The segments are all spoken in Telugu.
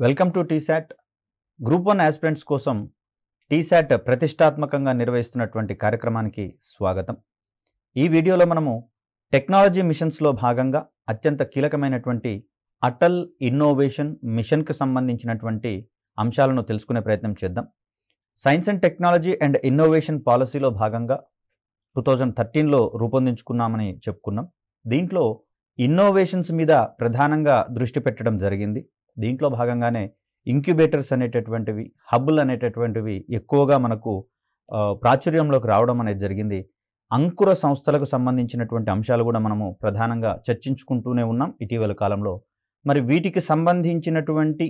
Welcome to T-SAT. Group 1 aspirants కోసం టీశాట్ ప్రతిష్టాత్మకంగా నిర్వహిస్తున్నటువంటి కార్యక్రమానికి స్వాగతం. ఈ వీడియోలో మనము టెక్నాలజీ మిషన్స్లో భాగంగా అత్యంత కీలకమైనటువంటి అటల్ ఇన్నోవేషన్ మిషన్కి సంబంధించినటువంటి అంశాలను తెలుసుకునే ప్రయత్నం చేద్దాం. Science and technology and innovation పాలసీలో భాగంగా 2013లో రూపొందించుకున్నామని చెప్పుకున్నాం. దీంట్లో ఇన్నోవేషన్స్ మీద ప్రధానంగా దృష్టి పెట్టడం జరిగింది. దీంట్లో భాగంగానే ఇంక్యుబేటర్స్ అనేటటువంటివి, హబ్బులు అనేటటువంటివి ఎక్కువగా మనకు ప్రాచుర్యంలోకి రావడం అనేది జరిగింది. అంకుర సంస్థలకు సంబంధించినటువంటి అంశాలు కూడా మనము ప్రధానంగా చర్చించుకుంటూనే ఉన్నాం ఇటీవల కాలంలో. మరి వీటికి సంబంధించినటువంటి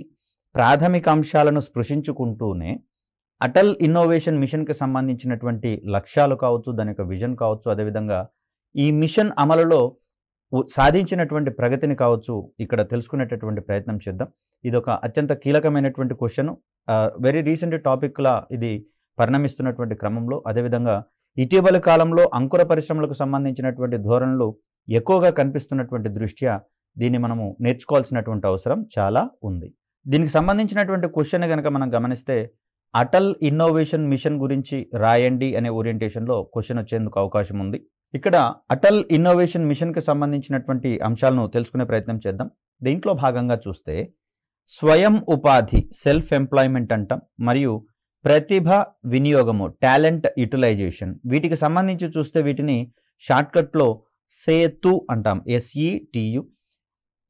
ప్రాథమిక అంశాలను స్పృశించుకుంటూనే అటల్ ఇన్నోవేషన్ మిషన్కి సంబంధించినటువంటి లక్ష్యాలు కావచ్చు, దాని యొక్క విజన్ కావచ్చు, అదేవిధంగా ఈ మిషన్ అమలులో సాధించినటువంటి ప్రగతిని కావచ్చు ఇక్కడ తెలుసుకునేటటువంటి ప్రయత్నం చేద్దాం. ఇది ఒక అత్యంత కీలకమైనటువంటి క్వశ్చన్. వెరీ రీసెంట్ టాపిక్లా ఇది పరిణమిస్తున్నటువంటి క్రమంలో, అదేవిధంగా ఇటీవల కాలంలో అంకుర పరిశ్రమలకు సంబంధించినటువంటి ధోరణులు ఎక్కువగా కనిపిస్తున్నటువంటి దృష్ట్యా దీన్ని మనము నేర్చుకోవాల్సినటువంటి అవసరం చాలా ఉంది. దీనికి సంబంధించినటువంటి క్వశ్చన్ కనుక మనం గమనిస్తే అటల్ ఇన్నోవేషన్ మిషన్ గురించి రాయండి అనే ఓరియంటేషన్లో క్వశ్చన్ వచ్చేందుకు అవకాశం ఉంది. ఇక్కడ అటల్ ఇన్నోవేషన్ మిషన్కి సంబంధించినటువంటి అంశాలను తెలుసుకునే ప్రయత్నం చేద్దాం. దీంట్లో భాగంగా చూస్తే స్వయం ఉపాధి, సెల్ఫ్ ఎంప్లాయ్మెంట్ అంటాం, మరియు ప్రతిభ వినియోగము, టాలెంట్ యూటిలైజేషన్, వీటికి సంబంధించి చూస్తే వీటిని షార్ట్కట్లో సేతు అంటాం, SETU.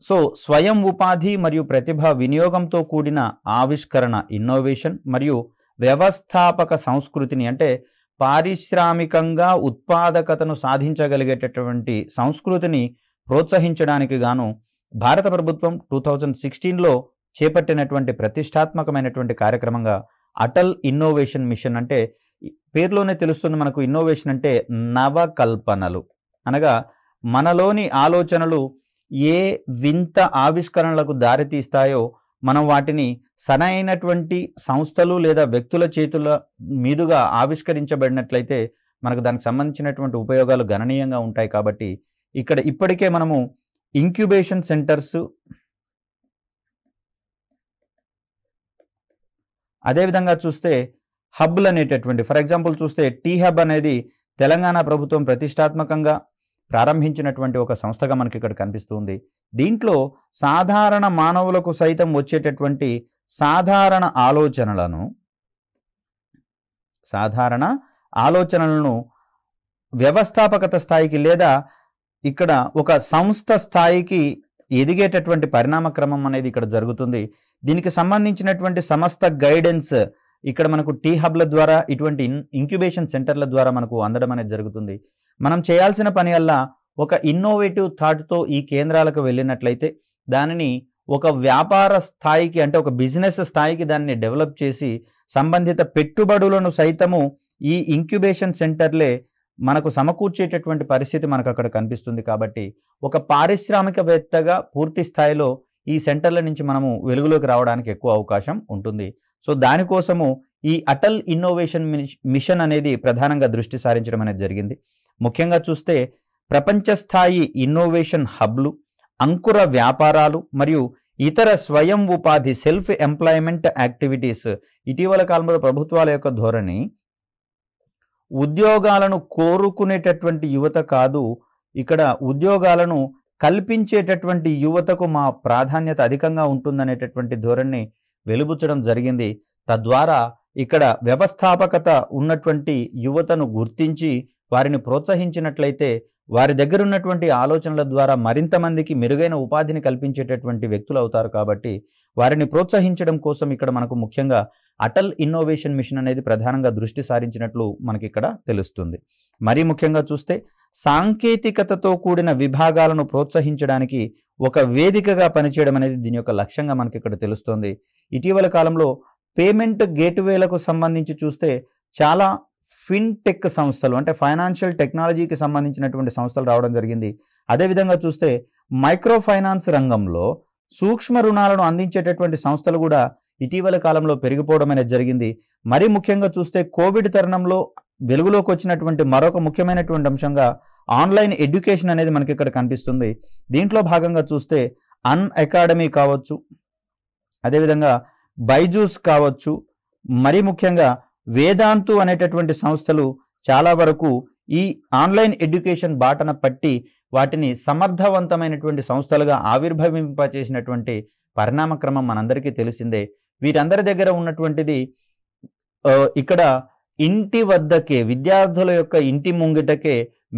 సో స్వయం ఉపాధి మరియు ప్రతిభ వినియోగంతో కూడిన ఆవిష్కరణ ఇన్నోవేషన్, మరియు వ్యవస్థాపక సంస్కృతిని అంటే పారిశ్రామికంగా ఉత్పాదకతను సాధించగలిగేటటువంటి సంస్కృతిని ప్రోత్సహించడానికి గాను భారత ప్రభుత్వం 2016లో చేపట్టినటువంటి ప్రతిష్టాత్మకమైనటువంటి కార్యక్రమంగా అటల్ ఇన్నోవేషన్ మిషన్. అంటే పేరులోనే తెలుస్తుంది మనకు, ఇన్నోవేషన్ అంటే నవకల్పనలు, అనగా మనలోని ఆలోచనలు ఏ వింత ఆవిష్కరణలకు దారితీస్తాయో మనం వాటిని సరైనటువంటి సంస్థలు లేదా వ్యక్తుల చేతుల మీదుగా ఆవిష్కరించబడినట్లయితే మనకు దానికి సంబంధించినటువంటి ఉపయోగాలు గణనీయంగా ఉంటాయి. కాబట్టి ఇక్కడ ఇప్పటికే మనము ఇంక్యుబేషన్ సెంటర్స్, అదేవిధంగా చూస్తే హబ్బులు అనేటటువంటి, ఫర్ ఎగ్జాంపుల్ చూస్తే టీ హబ్ అనేది తెలంగాణ ప్రభుత్వం ప్రతిష్టాత్మకంగా ప్రారంభించినటువంటి ఒక సంస్థగా మనకి ఇక్కడ కనిపిస్తుంది. దీంట్లో సాధారణ మానవులకు సైతం వచ్చేటటువంటి సాధారణ ఆలోచనలను వ్యవస్థాపకత స్థాయికి లేదా ఇక్కడ ఒక సంస్థ స్థాయికి ఎదిగేటటువంటి పరిణామ క్రమం అనేది ఇక్కడ జరుగుతుంది. దీనికి సంబంధించినటువంటి సమస్త గైడెన్స్ ఇక్కడ మనకు టీ హబ్ల ద్వారా, ఇటువంటి ఇంక్యుబేషన్ సెంటర్ల ద్వారా మనకు అందడం అనేది జరుగుతుంది. మనం చేయాల్సిన పని అల్లా ఒక ఇన్నోవేటివ్ థాట్తో ఈ కేంద్రాలకు వెళ్ళినట్లయితే దానిని ఒక వ్యాపార స్థాయికి, అంటే ఒక బిజినెస్ స్థాయికి దాన్ని డెవలప్ చేసి సంబంధిత పెట్టుబడులను సైతము ఈ ఇంక్యుబేషన్ సెంటర్లే మనకు సమకూర్చేటటువంటి పరిస్థితి మనకు అక్కడ కనిపిస్తుంది. కాబట్టి ఒక పారిశ్రామికవేత్తగా పూర్తి స్థాయిలో ఈ సెంటర్ల నుంచి మనము వెలుగులోకి రావడానికి ఎక్కువ అవకాశం ఉంటుంది. సో దానికోసము ఈ అటల్ ఇన్నోవేషన్ మిషన్ అనేది ప్రధానంగా దృష్టి సారించడం అనేది జరిగింది. ముఖ్యంగా చూస్తే ప్రపంచ స్థాయి ఇన్నోవేషన్ హబ్లు, అంకుర వ్యాపారాలు మరియు ఇతర స్వయం ఉపాధి, సెల్ఫ్ ఎంప్లాయ్మెంట్ యాక్టివిటీస్. ఇటీవల కాలంలో ప్రభుత్వాల యొక్క ధోరణి ఉద్యోగాలను కోరుకునేటటువంటి యువత కాదు, ఇక్కడ ఉద్యోగాలను కల్పించేటటువంటి యువతకు మా ప్రాధాన్యత అధికంగా ఉంటుందనేటటువంటి ధోరణి వెలుబుచ్చడం జరిగింది. తద్వారా ఇక్కడ వ్యవస్థాపకత ఉన్నటువంటి యువతను గుర్తించి వారిని ప్రోత్సహించినట్లయితే వారి దగ్గర ఉన్నటువంటి ఆలోచనల ద్వారా మరింత మందికి మెరుగైన ఉపాధిని కల్పించేటటువంటి వ్యక్తులు అవుతారు. కాబట్టి వారిని ప్రోత్సహించడం కోసం ఇక్కడ మనకు ముఖ్యంగా అటల్ ఇన్నోవేషన్ మిషన్ అనేది ప్రధానంగా దృష్టి సారించినట్లు మనకి ఇక్కడ తెలుస్తుంది. మరీ ముఖ్యంగా చూస్తే సాంకేతికతతో కూడిన విభాగాలను ప్రోత్సహించడానికి ఒక వేదికగా పనిచేయడం అనేది దీని యొక్క లక్ష్యంగా మనకి ఇక్కడ తెలుస్తుంది. ఇటీవల కాలంలో పేమెంట్ గేట్వేలకు సంబంధించి చూస్తే చాలా ఫిన్టెక్ సంస్థలు, అంటే ఫైనాన్షియల్ టెక్నాలజీకి సంబంధించినటువంటి సంస్థలు రావడం జరిగింది. అదేవిధంగా చూస్తే మైక్రో ఫైనాన్స్ రంగంలో సూక్ష్మ రుణాలను అందించేటటువంటి సంస్థలు కూడా ఇటీవల కాలంలో పెరిగిపోవడం అనేది జరిగింది. మరీ ముఖ్యంగా చూస్తే కోవిడ్ తరుణంలో వెలుగులోకి వచ్చినటువంటి మరొక ముఖ్యమైనటువంటి అంశంగా ఆన్లైన్ ఎడ్యుకేషన్ అనేది మనకి ఇక్కడ కనిపిస్తుంది. దీంట్లో భాగంగా చూస్తే అన్ అకాడమీ కావచ్చు, అదేవిధంగా బైజూస్ కావచ్చు, మరి ముఖ్యంగా వేదాంతు అనేటటువంటి సంస్థలు చాలా వరకు ఈ ఆన్లైన్ ఎడ్యుకేషన్ బాటన పట్టి వాటిని సమర్థవంతమైనటువంటి సంస్థలుగా ఆవిర్భవింపచేసినటువంటి పరిణామక్రమం మనందరికీ తెలిసిందే. వీరందరి దగ్గర ఉన్నటువంటిది ఇక్కడ ఇంటి వద్దకే, విద్యార్థుల యొక్క ఇంటి ముంగిటకే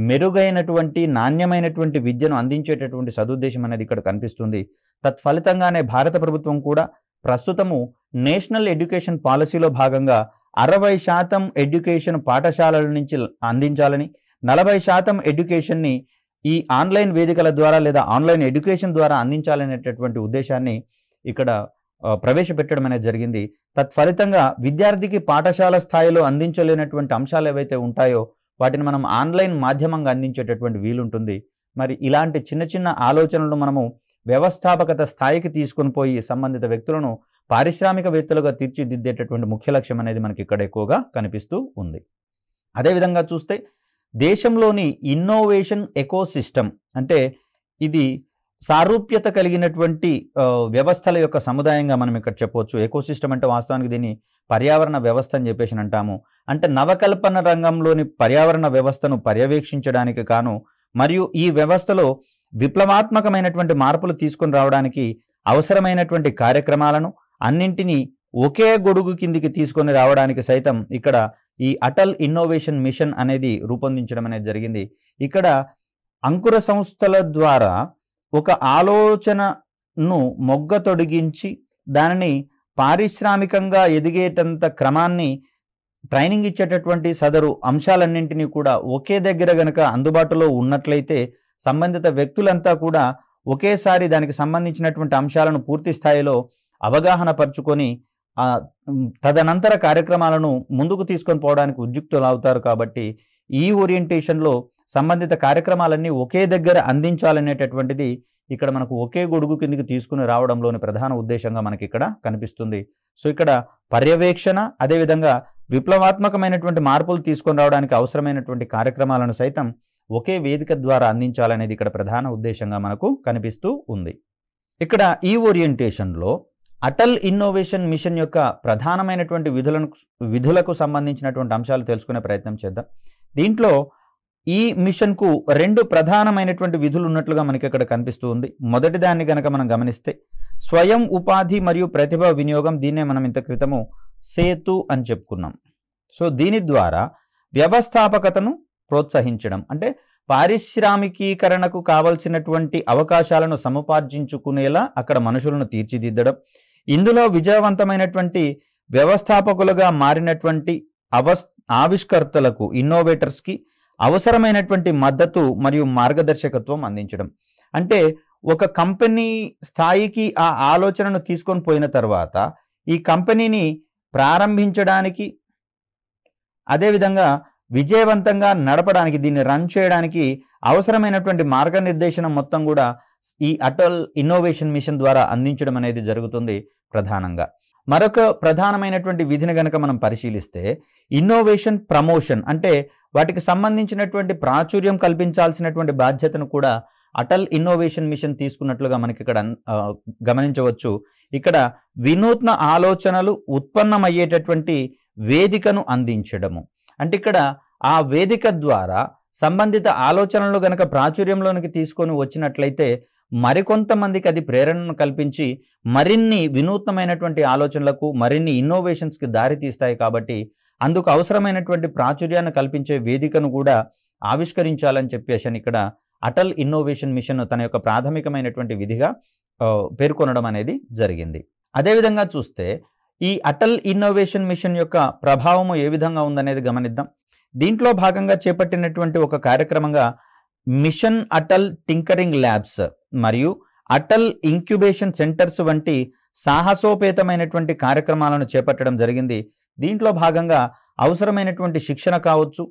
మెరుగైనటువంటి నాణ్యమైనటువంటి విద్యను అందించేటటువంటి సదుద్దేశం అనేది ఇక్కడ కనిపిస్తుంది. తత్ఫలితంగానే భారత ప్రభుత్వం కూడా ప్రస్తుతము నేషనల్ ఎడ్యుకేషన్ పాలసీలో భాగంగా 60% ఎడ్యుకేషన్ పాఠశాలల నుంచి అందించాలని, 40% ఎడ్యుకేషన్ని ఈ ఆన్లైన్ వేదికల ద్వారా లేదా ఆన్లైన్ ఎడ్యుకేషన్ ద్వారా అందించాలనేటటువంటి ఉద్దేశాన్ని ఇక్కడ ప్రవేశపెట్టడం అనేది జరిగింది. తత్ఫలితంగా విద్యార్థికి పాఠశాల స్థాయిలో అందించలేనటువంటి అంశాలు ఏవైతే ఉంటాయో వాటిని మనం ఆన్లైన్ మాధ్యమంగా అందించేటటువంటి వీలుంటుంది. మరి ఇలాంటి చిన్న చిన్న ఆలోచనలు మనము వ్యవస్థాపకత స్థాయికి తీసుకొని పోయి సంబంధిత వ్యక్తులను పారిశ్రామికవేత్తలుగా తీర్చిదిద్దేటటువంటి ముఖ్య లక్ష్యం అనేది మనకి ఇక్కడ ఎక్కువగా కనిపిస్తూ ఉంది. అదేవిధంగా చూస్తే దేశంలోని ఇన్నోవేషన్ ఎకోసిస్టమ్ అంటే ఇది సారూప్యత కలిగినటువంటి వ్యవస్థల యొక్క సముదాయంగా మనం ఇక్కడ చెప్పవచ్చు. ఎకోసిస్టమ్ అంటే వాస్తవానికి దీన్ని పర్యావరణ వ్యవస్థ అని చెప్పేసి అంటాము. అంటే నవకల్పన రంగంలోని పర్యావరణ వ్యవస్థను పర్యవేక్షించడానికి కాను మరియు ఈ వ్యవస్థలో విప్లవాత్మకమైనటువంటి మార్పులు తీసుకొని రావడానికి అవసరమైనటువంటి కార్యక్రమాలను అన్నింటినీ ఒకే గొడుగు కిందికి తీసుకొని రావడానికి సైతం ఇక్కడ ఈ అటల్ ఇన్నోవేషన్ మిషన్ అనేది రూపొందించడం అనేది జరిగింది. ఇక్కడ అంకుర సంస్థల ద్వారా ఒక ఆలోచనను మొగ్గ తొడిగించి దానిని పారిశ్రామికంగా ఎదిగేటంత క్రమాన్ని ట్రైనింగ్ ఇచ్చేటటువంటి సదరు అంశాలన్నింటినీ కూడా ఒకే దగ్గర గనక అందుబాటులో ఉన్నట్లయితే సంబంధిత వ్యక్తులంతా కూడా ఒకేసారి దానికి సంబంధించినటువంటి అంశాలను పూర్తి స్థాయిలో అవగాహన పరుచుకొని తదనంతర కార్యక్రమాలను ముందుకు తీసుకొని పోవడానికి ఉద్యుక్తులు అవుతారు. కాబట్టి ఈ ఓరియంటేషన్లో సంబంధిత కార్యక్రమాలన్నీ ఒకే దగ్గర అందించాలనేటటువంటిది ఇక్కడ మనకు ఒకే గొడుగు కిందికి తీసుకుని రావడంలోని ప్రధాన ఉద్దేశంగా మనకి ఇక్కడ కనిపిస్తుంది. సో ఇక్కడ పర్యవేక్షణ అదేవిధంగా విప్లవాత్మకమైనటువంటి మార్పులు తీసుకొని రావడానికి అవసరమైనటువంటి కార్యక్రమాలను సైతం ఒకే వేదిక ద్వారా అందించాలనేది ఇక్కడ ప్రధాన ఉద్దేశంగా మనకు కనిపిస్తూ ఉంది. ఇక్కడ ఈ ఓరియంటేషన్లో అటల్ ఇన్నోవేషన్ మిషన్ యొక్క ప్రధానమైనటువంటి విధులకు సంబంధించినటువంటి అంశాలు తెలుసుకునే ప్రయత్నం చేద్దాం. దీంట్లో ఈ మిషన్కు 2 ప్రధానమైనటువంటి విధులు ఉన్నట్లుగా మనకి ఇక్కడ కనిపిస్తూ ఉంది. మొదటి దాన్ని గనక మనం గమనిస్తే స్వయం ఉపాధి మరియు ప్రతిభ వినియోగం, దీన్నే మనం ఇంత క్రితము సేతు అని చెప్పుకున్నాం. సో దీని ద్వారా వ్యవస్థాపకతను ప్రోత్సహించడం అంటే పారిశ్రామికీకరణకు కావలసినటువంటి అవకాశాలను సముపార్జించుకునేలా అక్కడ మనుషులను తీర్చిదిద్దడం, ఇందులో విజయవంతమైనటువంటి వ్యవస్థాపకులుగా మారినటువంటి ఆవిష్కర్తలకు ఇన్నోవేటర్స్కి అవసరమైనటువంటి మద్దతు మరియు మార్గదర్శకత్వం అందించడం. అంటే ఒక కంపెనీ స్థాయికి ఆ ఆలోచనను తీసుకొని పోయిన తర్వాత ఈ కంపెనీని ప్రారంభించడానికి అదేవిధంగా విజయవంతంగా నడపడానికి దీన్ని రన్ చేయడానికి అవసరమైనటువంటి మార్గనిర్దేశనం మొత్తం కూడా ఈ అటల్ ఇన్నోవేషన్ మిషన్ ద్వారా అందించడం అనేది జరుగుతుంది ప్రధానంగా. మరొక ప్రధానమైనటువంటి విధిని గనక మనం పరిశీలిస్తే ఇన్నోవేషన్ ప్రమోషన్ అంటే వాటికి సంబంధించినటువంటి ప్రాచుర్యం కల్పించాల్సినటువంటి బాధ్యతను కూడా అటల్ ఇన్నోవేషన్ మిషన్ తీసుకున్నట్లుగా మనకి ఇక్కడ గమనించవచ్చు. ఇక్కడ వినూత్న ఆలోచనలు ఉత్పన్నమయ్యేటటువంటి వేదికను అందించడము అంటే ఇక్కడ ఆ వేదిక ద్వారా సంబంధిత ఆలోచనలు గనక ప్రాచుర్యంలోనికి తీసుకొని వచ్చినట్లయితే మరికొంతమందికి అది ప్రేరణను కల్పించి మరిన్ని వినూత్నమైనటువంటి ఆలోచనలకు మరిన్ని ఇన్నోవేషన్స్కి దారి తీస్తాయి. కాబట్టి అందుకు అవసరమైనటువంటి ప్రాచుర్యాన్ని కల్పించే వేదికను కూడా ఆవిష్కరించాలని చెప్పేసి ఇక్కడ అటల్ ఇన్నోవేషన్ మిషన్ తన యొక్క ప్రాథమికమైనటువంటి విధిగా పేర్కొనడం అనేది జరిగింది. అదేవిధంగా చూస్తే ఈ అటల్ ఇన్నోవేషన్ మిషన్ యొక్క ప్రభావము ఏ విధంగా ఉందనేది గమనిద్దాం. దీంట్లో భాగంగా చేపట్టినటువంటి ఒక కార్యక్రమంగా మిషన్ అటల్ టింకరింగ్ ల్యాబ్స్ మరియు అటల్ ఇంక్యుబేషన్ సెంటర్స్ వంటి సాహసోపేతమైనటువంటి కార్యక్రమాలను చేపట్టడం జరిగింది. దీంట్లో భాగంగా అవసరమైనటువంటి శిక్షణ కావచ్చు,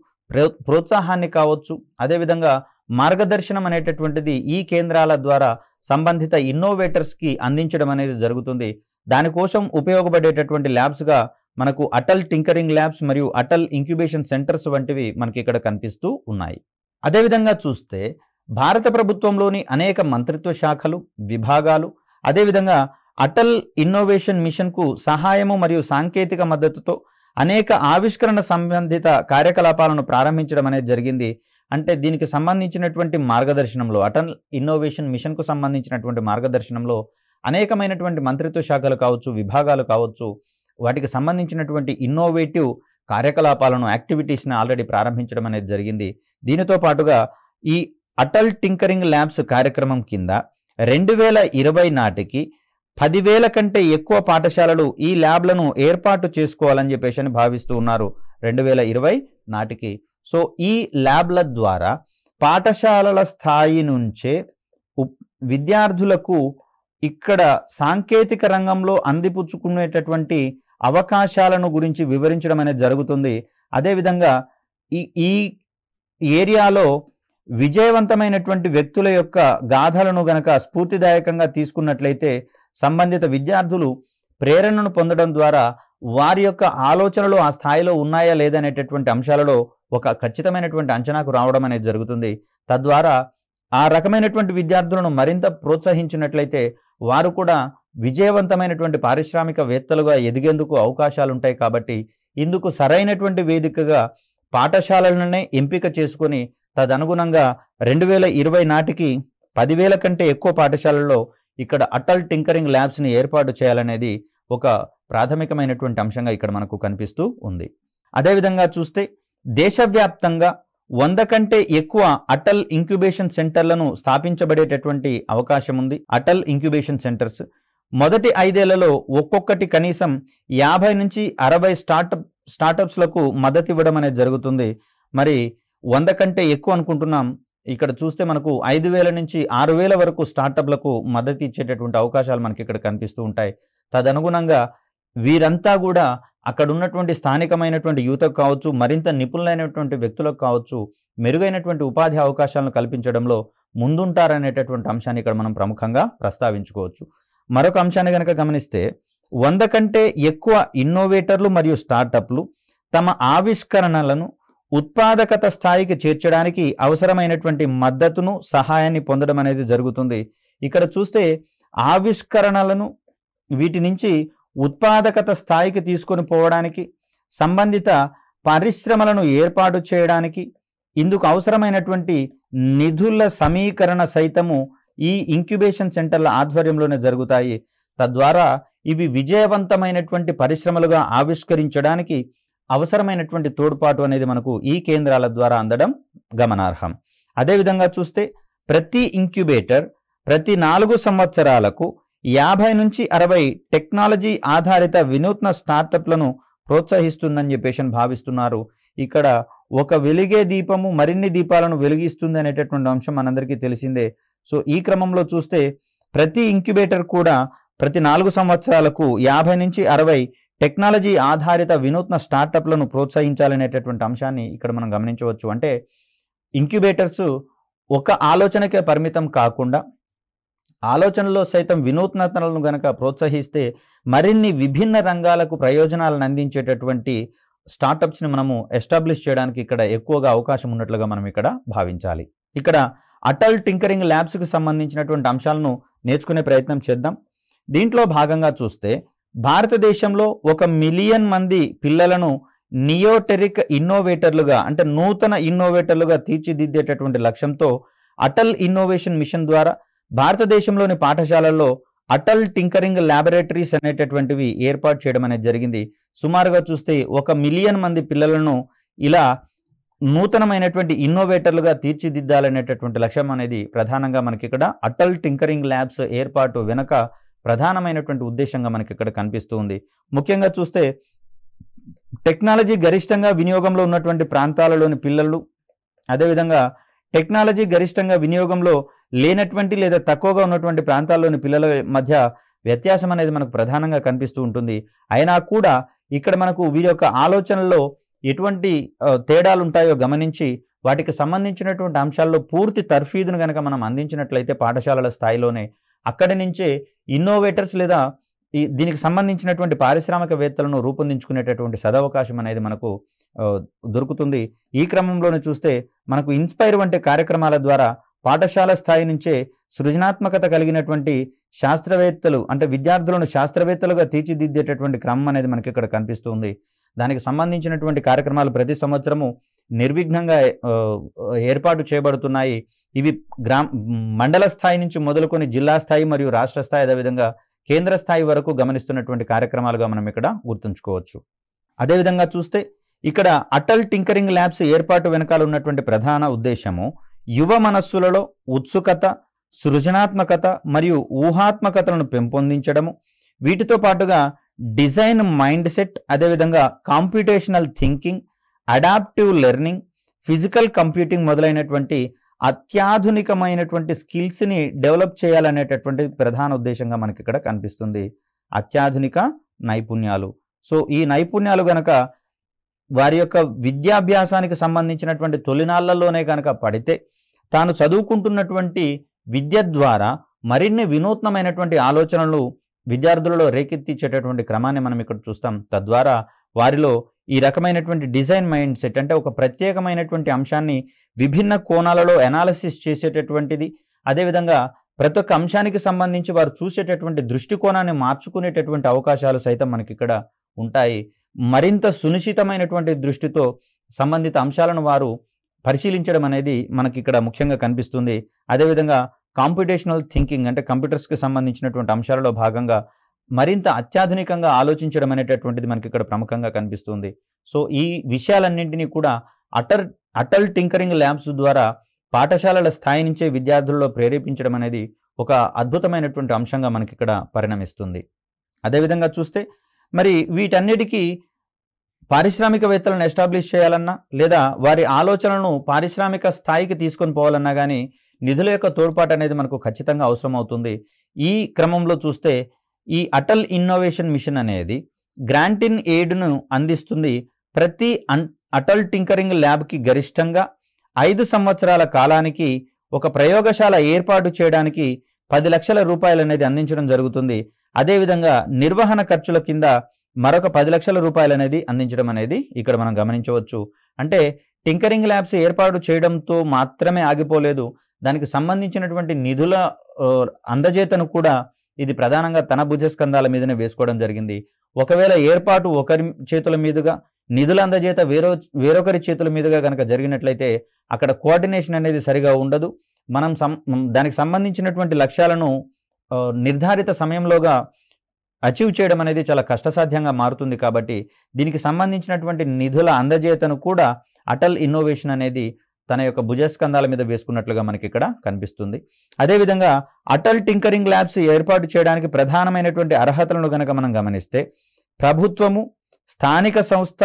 ప్రోత్సాహాన్ని కావచ్చు, అదేవిధంగా మార్గదర్శనం అనేటటువంటిది ఈ కేంద్రాల ద్వారా సంబంధిత ఇన్నోవేటర్స్కి అందించడం అనేది జరుగుతుంది. దానికోసం ఉపయోగపడేటటువంటి ల్యాబ్స్గా మనకు అటల్ టింకరింగ్ ల్యాబ్స్ మరియు అటల్ ఇంక్యుబేషన్ సెంటర్స్ వంటివి మనకి ఇక్కడ కనిపిస్తూ ఉన్నాయి. అదేవిధంగా చూస్తే భారత ప్రభుత్వంలోని అనేక మంత్రిత్వ శాఖలు, విభాగాలు, అదేవిధంగా అటల్ ఇన్నోవేషన్ మిషన్కు సహాయము మరియు సాంకేతిక మద్దతుతో అనేక ఆవిష్కరణ సంబంధిత కార్యకలాపాలను ప్రారంభించడం అనేది జరిగింది. అంటే దీనికి సంబంధించినటువంటి మార్గదర్శనంలో, అటల్ ఇన్నోవేషన్ మిషన్కు సంబంధించినటువంటి మార్గదర్శనంలో అనేకమైనటువంటి మంత్రిత్వ శాఖలు కావచ్చు, విభాగాలు కావచ్చు, వాటికి సంబంధించినటువంటి ఇన్నోవేటివ్ కార్యకలాపాలను, యాక్టివిటీస్ని ఆల్రెడీ ప్రారంభించడం అనేది జరిగింది. దీనితో పాటుగా ఈ అటల్ టింకరింగ్ ల్యాబ్స్ కార్యక్రమం కింద 2020 నాటికి 10,000 కంటే ఎక్కువ పాఠశాలలు ఈ ల్యాబ్లను ఏర్పాటు చేసుకోవాలని చెప్పేసి అని భావిస్తూ ఉన్నారు 2020 నాటికి. సో ఈ ల్యాబ్ల ద్వారా పాఠశాలల స్థాయి నుంచే విద్యార్థులకు ఇక్కడ సాంకేతిక రంగంలో అందిపుచ్చుకునేటటువంటి అవకాశాలను గురించి వివరించడం అనేది జరుగుతుంది. అదేవిధంగా ఈ ఏరియాలో విజయవంతమైనటువంటి వ్యక్తుల యొక్క గాథలను గనక స్ఫూర్తిదాయకంగా తీసుకున్నట్లయితే సంబంధిత విద్యార్థులు ప్రేరణను పొందడం ద్వారా వారి యొక్క ఆలోచనలు ఆ స్థాయిలో ఉన్నాయా లేదనేటటువంటి అంశాలలో ఒక ఖచ్చితమైనటువంటి అంచనాకు రావడం అనేది జరుగుతుంది. తద్వారా ఆ రకమైనటువంటి విద్యార్థులను మరింత ప్రోత్సహించినట్లయితే వారు కూడా విజయవంతమైనటువంటి పారిశ్రామికవేత్తలుగా ఎదిగేందుకు అవకాశాలు ఉంటాయి. కాబట్టి ఇందుకు సరైనటువంటి వేదికగా పాఠశాలలనే ఎంపిక చేసుకొని తదనుగుణంగా 2020 నాటికి 10,000 కంటే ఎక్కువ పాఠశాలల్లో ఇక్కడ అటల్ టింకరింగ్ ల్యాబ్స్ని ఏర్పాటు చేయాలనేది ఒక ప్రాథమికమైనటువంటి అంశంగా ఇక్కడ మనకు కనిపిస్తూ ఉంది. అదేవిధంగా చూస్తే దేశవ్యాప్తంగా 100 కంటే ఎక్కువ అటల్ ఇంక్యుబేషన్ సెంటర్లను స్థాపించబడేటటువంటి అవకాశం ఉంది. అటల్ ఇంక్యుబేషన్ సెంటర్స్ మొదటి 5 ఏళ్లలో ఒక్కొక్కటి కనీసం 50 నుంచి 60 స్టార్టప్స్లకు మద్దతు ఇవ్వడం అనేది జరుగుతుంది. మరి 100 కంటే ఎక్కువ అనుకుంటున్నాం. ఇక్కడ చూస్తే మనకు 5,000 నుంచి 6,000 వరకు స్టార్టప్లకు మద్దతు ఇచ్చేటటువంటి అవకాశాలు మనకి ఇక్కడ కనిపిస్తూ ఉంటాయి. తదనుగుణంగా వీరంతా కూడా అక్కడ ఉన్నటువంటి స్థానికమైనటువంటి యువతకు కావచ్చు, మరింత నిపుణులైనటువంటి వ్యక్తులకు కావచ్చు, మెరుగైనటువంటి ఉపాధి అవకాశాలను కల్పించడంలో ముందుంటారనేటటువంటి అంశాన్ని ఇక్కడ మనం ప్రముఖంగా ప్రస్తావించుకోవచ్చు. మరొక అంశాన్ని కనుక గమనిస్తే 100 కంటే ఎక్కువ ఇన్నోవేటర్లు మరియు స్టార్టప్లు తమ ఆవిష్కరణలను ఉత్పాదకత స్థాయికి చేర్చడానికి అవసరమైనటువంటి మద్దతును, సహాయాన్ని పొందడం అనేది జరుగుతుంది. ఇక్కడ చూస్తే ఆవిష్కరణలను వీటి నుంచి ఉత్పాదకత స్థాయికి తీసుకొని పోవడానికి, సంబంధిత పరిశ్రమలను ఏర్పాటు చేయడానికి ఇందుకు అవసరమైనటువంటి నిధుల సమీకరణ సైతము ఈ ఇంక్యుబేషన్ సెంటర్ల ఆధ్వర్యంలోనే జరుగుతాయి. తద్వారా ఇవి విజయవంతమైనటువంటి పరిశ్రమలుగా ఆవిష్కరించడానికి అవసరమైనటువంటి తోడ్పాటు అనేది మనకు ఈ కేంద్రాల ద్వారా అందడం గమనార్హం. అదేవిధంగా చూస్తే ప్రతి ఇంక్యుబేటర్ ప్రతి 4 సంవత్సరాలకు 50 నుంచి 60 టెక్నాలజీ ఆధారిత వినూత్న స్టార్టప్లను ప్రోత్సహిస్తుందని చెప్పేసి భావిస్తున్నారు. ఇక్కడ ఒక వెలిగే దీపము మరిన్ని దీపాలను వెలిగిస్తుంది అనేటటువంటి అంశం మనందరికీ తెలిసిందే. సో ఈ క్రమంలో చూస్తే ప్రతి ఇంక్యుబేటర్ కూడా ప్రతి 4 సంవత్సరాలకు 50 నుంచి 60 టెక్నాలజీ ఆధారిత వినూత్న స్టార్టప్లను ప్రోత్సహించాలనేటటువంటి అంశాన్ని ఇక్కడ మనం గమనించవచ్చు. అంటే ఇంక్యుబేటర్స్ ఒక ఆలోచనకే పరిమితం కాకుండా ఆలోచనలో సైతం వినూత్నతలను గనక ప్రోత్సహిస్తే మరిన్ని విభిన్న రంగాలకు ప్రయోజనాలను అందించేటటువంటి స్టార్టప్స్ని మనము ఎస్టాబ్లిష్ చేయడానికి ఇక్కడ ఎక్కువగా అవకాశం ఉన్నట్లుగా మనం ఇక్కడ భావించాలి. ఇక్కడ అటల్ టింకరింగ్ ల్యాబ్స్కి సంబంధించినటువంటి అంశాలను నేర్చుకునే ప్రయత్నం చేద్దాం. దీంట్లో భాగంగా చూస్తే భారతదేశంలో 1 మిలియన్ మంది పిల్లలను నియోటెరిక్ ఇన్నోవేటర్లుగా, అంటే నూతన ఇన్నోవేటర్లుగా తీర్చిదిద్దేటటువంటి లక్ష్యంతో అటల్ ఇన్నోవేషన్ మిషన్ ద్వారా భారతదేశంలోని పాఠశాలల్లో అటల్ టింకరింగ్ ల్యాబొరేటరీస్ అనేటటువంటివి ఏర్పాటు చేయడం అనేది జరిగింది. సుమారుగా చూస్తే 1 మిలియన్ మంది పిల్లలను ఇలా నూతనమైనటువంటి ఇన్నోవేటర్లుగా తీర్చిదిద్దాలనేటటువంటి లక్ష్యం అనేది ప్రధానంగా మనకి ఇక్కడ అటల్ టింకరింగ్ ల్యాబ్స్ ఏర్పాటు వెనక ప్రధానమైనటువంటి ఉద్దేశంగా మనకి ఇక్కడ కనిపిస్తూ ఉంది. ముఖ్యంగా చూస్తే టెక్నాలజీ గరిష్టంగా వినియోగంలో ఉన్నటువంటి ప్రాంతాలలోని పిల్లలు, అదేవిధంగా టెక్నాలజీ గరిష్టంగా వినియోగంలో లేనటువంటి లేదా తక్కువగా ఉన్నటువంటి ప్రాంతాల్లోని పిల్లల మధ్య వ్యత్యాసం అనేది మనకు ప్రధానంగా కనిపిస్తూ ఉంటుంది. అయినా కూడా ఇక్కడ మనకు వీరి యొక్క ఆలోచనల్లో ఎటువంటి తేడాలు ఉంటాయో గమనించి వాటికి సంబంధించినటువంటి అంశాల్లో పూర్తి తర్ఫీదును కనుక మనం అందించినట్లయితే పాఠశాలల స్థాయిలోనే అక్కడి నుంచే ఇన్నోవేటర్స్ లేదా దీనికి సంబంధించినటువంటి పారిశ్రామికవేత్తలను రూపొందించుకునేటటువంటి సదవకాశం అనేది మనకు దొరుకుతుంది. ఈ క్రమంలోనే చూస్తే మనకు ఇన్స్పైర్ వంటి కార్యక్రమాల ద్వారా పాఠశాల స్థాయి నుంచే సృజనాత్మకత కలిగినటువంటి శాస్త్రవేత్తలు అంటే విద్యార్థులను శాస్త్రవేత్తలుగా తీర్చిదిద్దేటటువంటి క్రమం అనేది మనకి ఇక్కడ కనిపిస్తుంది. దానికి సంబంధించినటువంటి కార్యక్రమాలు ప్రతి సంవత్సరము నిర్విఘ్నంగా ఏర్పాటు చేయబడుతున్నాయి. ఇవి మండల స్థాయి నుంచి మొదలుకొని జిల్లా స్థాయి మరియు రాష్ట్ర స్థాయి అదేవిధంగా కేంద్ర స్థాయి వరకు గమనిస్తున్నటువంటి కార్యక్రమాలుగా మనం ఇక్కడ గుర్తుంచుకోవచ్చు. అదేవిధంగా చూస్తే ఇక్కడ అటల్ టింకరింగ్ ల్యాబ్స్ ఏర్పాటు వెనకాల ఉన్నటువంటి ప్రధాన ఉద్దేశము యువ మనస్సులలో ఉత్సుకత, సృజనాత్మకత మరియు ఊహాత్మకతలను పెంపొందించడము, వీటితో పాటుగా డిజైన్ మైండ్ సెట్, అదేవిధంగా computational thinking, adaptive learning, physical computing మొదలైనటువంటి అత్యాధునికమైనటువంటి స్కిల్స్ని డెవలప్ చేయాలనేటటువంటి ప్రధాన ఉద్దేశంగా మనకి ఇక్కడ కనిపిస్తుంది. అత్యాధునిక నైపుణ్యాలు. సో ఈ నైపుణ్యాలు గనక వారి యొక్క విద్యాభ్యాసానికి సంబంధించినటువంటి తొలినాళ్లలోనే కనుక పడితే తాను చదువుకుంటున్నటువంటి విద్య ద్వారా మరిన్ని వినూత్నమైనటువంటి ఆలోచనలు విద్యార్థులలో రేకెత్తించేటటువంటి క్రమాన్ని మనం ఇక్కడ చూస్తాం. తద్వారా వారిలో ఈ రకమైనటువంటి డిజైన్ మైండ్ సెట్ అంటే ఒక ప్రత్యేకమైనటువంటి అంశాన్ని విభిన్న కోణాలలో అనాలిసిస్ చేసేటటువంటిది, అదేవిధంగా ప్రతి ఒక్క అంశానికి సంబంధించి వారు చూసేటటువంటి దృష్టికోణాన్ని మార్చుకునేటటువంటి అవకాశాలు సైతం మనకి ఇక్కడ ఉంటాయి. మరింత సునిశ్చితమైనటువంటి దృష్టితో సంబంధిత అంశాలను వారు పరిశీలించడం అనేది మనకి ఇక్కడ ముఖ్యంగా కనిపిస్తుంది. అదేవిధంగా కాంప్యూటేషనల్ థింకింగ్ అంటే కంప్యూటర్స్కి సంబంధించినటువంటి అంశాలలో భాగంగా మరింత అత్యాధునికంగా ఆలోచించడం అనేటటువంటిది మనకి ఇక్కడ ప్రముఖంగా కనిపిస్తుంది. సో ఈ విషయాలన్నింటినీ కూడా అటల్ టింకరింగ్ ల్యాబ్స్ ద్వారా పాఠశాలల స్థాయి నుంచే విద్యార్థుల్లో ప్రేరేపించడం అనేది ఒక అద్భుతమైనటువంటి అంశంగా మనకి ఇక్కడ పరిణమిస్తుంది. అదేవిధంగా చూస్తే మరి వీటన్నిటికీ పారిశ్రామికవేత్తలను ఎస్టాబ్లిష్ చేయాలన్నా లేదా వారి ఆలోచనలను పారిశ్రామిక స్థాయికి తీసుకొని పోవాలన్నా కానీ నిధుల యొక్క తోడ్పాటు అనేది మనకు ఖచ్చితంగా అవసరం అవుతుంది. ఈ క్రమంలో చూస్తే ఈ అటల్ ఇన్నోవేషన్ మిషన్ అనేది గ్రాంట్ ఇన్ ఎయిడ్ను అందిస్తుంది. ప్రతి అటల్ టింకరింగ్ ల్యాబ్కి గరిష్టంగా 5 సంవత్సరాల కాలానికి ఒక ప్రయోగశాల ఏర్పాటు చేయడానికి 10 లక్షల రూపాయలు అనేది అందించడం జరుగుతుంది. అదేవిధంగా నిర్వహణ ఖర్చుల కింద మరొక 10 లక్షల రూపాయలు అనేది అందించడం అనేది ఇక్కడ మనం గమనించవచ్చు. అంటే టింకరింగ్ ల్యాబ్స్ ఏర్పాటు చేయడంతో మాత్రమే ఆగిపోలేదు, దానికి సంబంధించినటువంటి నిధుల అందజేతను కూడా ఇది ప్రధానంగా తన భుజస్కంధాల మీదనే వేసుకోవడం జరిగింది. ఒకవేళ ఏర్పాటు ఒకరి చేతుల మీదుగా నిధుల అందజేత వేరొకరి చేతుల మీదుగా కనుక జరిగినట్లయితే అక్కడ కోఆర్డినేషన్ అనేది సరిగా ఉండదు. మనం దానికి సంబంధించినటువంటి లక్ష్యాలను నిర్ధారిత సమయంలోగా అచీవ్ చేయడం అనేది చాలా కష్టసాధ్యంగా మారుతుంది. కాబట్టి దీనికి సంబంధించినటువంటి నిధుల అందజేతను కూడా అటల్ ఇన్నోవేషన్ అనేది తన యొక్క భుజస్కంధాల మీద వేసుకున్నట్లుగా మనకి ఇక్కడ కనిపిస్తుంది. అదేవిధంగా అటల్ టింకరింగ్ ల్యాబ్స్ ఏర్పాటు చేయడానికి ప్రధానమైనటువంటి అర్హతలను కనుక మనం గమనిస్తే ప్రభుత్వము, స్థానిక సంస్థ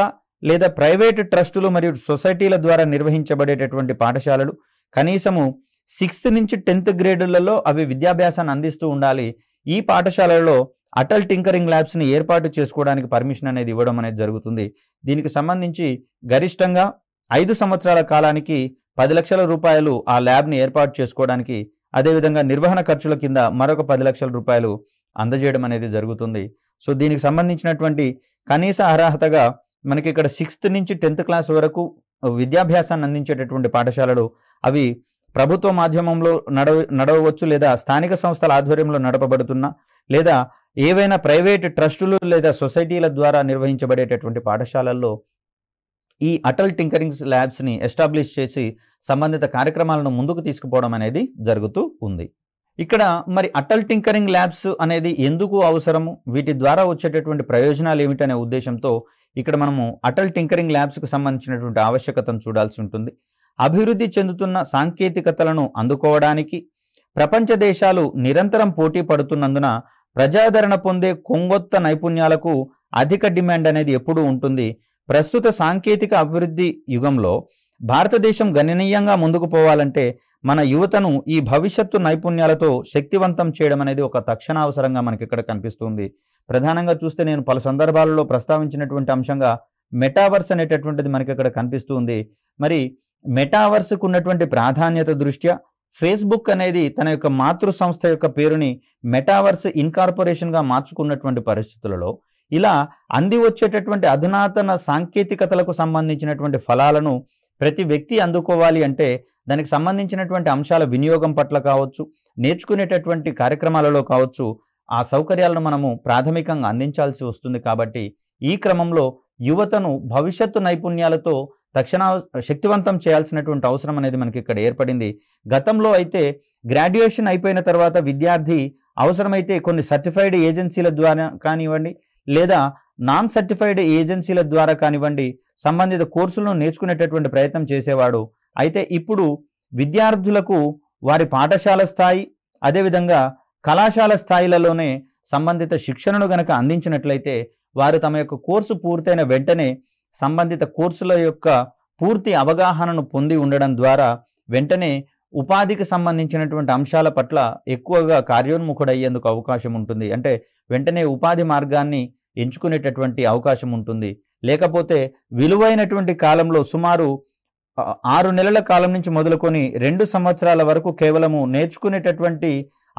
లేదా ప్రైవేటు ట్రస్టులు మరియు సొసైటీల ద్వారా నిర్వహించబడేటటువంటి పాఠశాలలు కనీసము 6th నుంచి 10th గ్రేడులలో అవి విద్యాభ్యాసాన్ని అందిస్తూ ఉండాలి. ఈ పాఠశాలలలో అటల్ టింకరింగ్ ల్యాబ్స్ని ఏర్పాటు చేసుకోవడానికి పర్మిషన్ అనేది ఇవ్వడం అనేది జరుగుతుంది. దీనికి సంబంధించి గరిష్టంగా 5 సంవత్సరాల కాలానికి 10 లక్షల రూపాయలు ఆ ల్యాబ్ని ఏర్పాటు చేసుకోవడానికి, అదేవిధంగా నిర్వహణ ఖర్చుల కింద మరొక 10 లక్షల రూపాయలు అందజేయడం అనేది జరుగుతుంది. సో దీనికి సంబంధించినటువంటి కనీస అర్హతగా మనకి ఇక్కడ 6th నుంచి 10th క్లాస్ వరకు విద్యాభ్యాసాన్ని అందించేటటువంటి పాఠశాలలు అవి ప్రభుత్వ మాధ్యమంలో నడవవచ్చు, లేదా స్థానిక సంస్థల ఆధ్వర్యంలో నడపబడుతున్న లేదా ఏవైనా ప్రైవేట్ ట్రస్టులు లేదా సొసైటీల ద్వారా నిర్వహించబడేటటువంటి పాఠశాలల్లో ఈ అటల్ టింకరింగ్ ల్యాబ్స్ని ఎస్టాబ్లిష్ చేసి సంబంధిత కార్యక్రమాలను ముందుకు తీసుకుపోవడం అనేది జరుగుతూ ఉంది. ఇక్కడ మరి అటల్ టింకరింగ్ ల్యాబ్స్ అనేది ఎందుకు అవసరము, వీటి ద్వారా వచ్చేటటువంటి ప్రయోజనాలు ఏమిటనే ఉద్దేశంతో ఇక్కడ మనము అటల్ టింకరింగ్ ల్యాబ్స్కి సంబంధించినటువంటి ఆవశ్యకతను చూడాల్సి ఉంటుంది. అభివృద్ధి చెందుతున్న సాంకేతికతలను అందుకోవడానికి ప్రపంచ దేశాలు నిరంతరం పోటీ పడుతున్నందున ప్రజాదరణ పొందే కొంగొత్త నైపుణ్యాలకు అధిక డిమాండ్ అనేది ఎప్పుడూ ఉంటుంది. ప్రస్తుత సాంకేతిక అభివృద్ధి యుగంలో భారతదేశం గణనీయంగా ముందుకు పోవాలంటే మన యువతను ఈ భవిష్యత్తు నైపుణ్యాలతో శక్తివంతం చేయడం అనేది ఒక తక్షణ అవసరంగా మనకి ఇక్కడ కనిపిస్తుంది. ప్రధానంగా చూస్తే నేను పలు సందర్భాలలో ప్రస్తావించినటువంటి అంశంగా మెటావర్స్ అనేటటువంటిది మనకి ఇక్కడ కనిపిస్తుంది. మరి మెటావర్స్కు ఉన్నటువంటి ప్రాధాన్యత దృష్ట్యా ఫేస్బుక్ అనేది తన యొక్క మాతృ సంస్థ యొక్క పేరుని మెటావర్స్ ఇన్కార్పొరేషన్గా మార్చుకున్నటువంటి పరిస్థితులలో ఇలా అంది వచ్చేటటువంటి అధునాతన సాంకేతికతలకు సంబంధించినటువంటి ఫలాలను ప్రతి వ్యక్తి అందుకోవాలి అంటే దానికి సంబంధించినటువంటి అంశాల వినియోగం పట్ల కావచ్చు, నేర్చుకునేటటువంటి కార్యక్రమాలలో కావచ్చు, ఆ సౌకర్యాలను మనము ప్రాథమికంగా అందించాల్సి వస్తుంది. కాబట్టి ఈ క్రమంలో యువతను భవిష్యత్తు నైపుణ్యాలతో తక్షణ శక్తివంతం చేయాల్సినటువంటి అవసరం అనేది మనకి ఇక్కడ ఏర్పడింది. గతంలో అయితే గ్రాడ్యుయేషన్ అయిపోయిన తర్వాత విద్యార్థి అవసరమైతే కొన్ని సర్టిఫైడ్ ఏజెన్సీల ద్వారా కానివ్వండి, లేదా నాన్ సర్టిఫైడ్ ఏజెన్సీల ద్వారా కానివ్వండి, సంబంధిత కోర్సులను నేర్చుకునేటటువంటి ప్రయత్నం చేసేవాడు. అయితే ఇప్పుడు విద్యార్థులకు వారి పాఠశాల స్థాయి, అదేవిధంగా కళాశాల స్థాయిలలోనే సంబంధిత శిక్షణను గనక అందించినట్లయితే వారు తమ యొక్క కోర్సు పూర్తయిన వెంటనే సంబంధిత కోర్సుల యొక్క పూర్తి అవగాహనను పొంది ఉండడం ద్వారా వెంటనే ఉపాధికి సంబంధించినటువంటి అంశాల పట్ల ఎక్కువగా కార్యోన్ముఖుడయ్యేందుకు అవకాశం ఉంటుంది. అంటే వెంటనే ఉపాధి మార్గాన్ని ఎంచుకునేటటువంటి అవకాశం ఉంటుంది. లేకపోతే విలువైనటువంటి కాలంలో సుమారు 6 నెలల కాలం నుంచి మొదలుకొని 2 సంవత్సరాల వరకు కేవలము నేర్చుకునేటటువంటి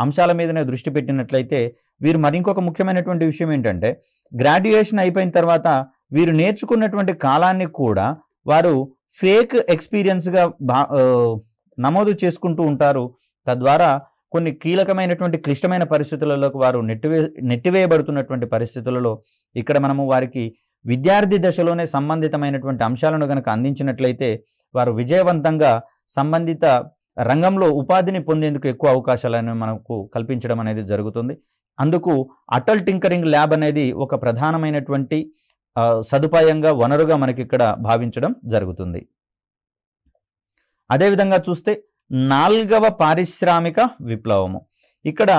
అంశాల మీదనే దృష్టి పెట్టినట్లయితే వీరు మరింకొక ముఖ్యమైనటువంటి విషయం ఏంటంటే, గ్రాడ్యుయేషన్ అయిపోయిన తర్వాత వీరు నేర్చుకున్నటువంటి కాలాన్ని కూడా వారు ఫేక్ ఎక్స్పీరియన్స్గా నమోదు చేసుకుంటూ ఉంటారు. తద్వారా కొన్ని కీలకమైనటువంటి క్లిష్టమైన పరిస్థితులలోకి వారు నెట్టివేయబడుతున్నటువంటి పరిస్థితులలో ఇక్కడ మనము వారికి విద్యార్థి దశలోనే సంబంధితమైనటువంటి అంశాలను గనక అందించినట్లయితే వారు విజయవంతంగా సంబంధిత రంగంలో ఉపాధిని పొందేందుకు ఎక్కువ అవకాశాలను మనకు కల్పించడం అనేది జరుగుతుంది. అందుకు అటల్ టింకరింగ్ ల్యాబ్ అనేది ఒక ప్రధానమైనటువంటి సదుపాయంగా, వనరుగా మనకి ఇక్కడ భావించడం జరుగుతుంది. అదేవిధంగా చూస్తే 4వ పారిశ్రామిక విప్లవము. ఇక్కడ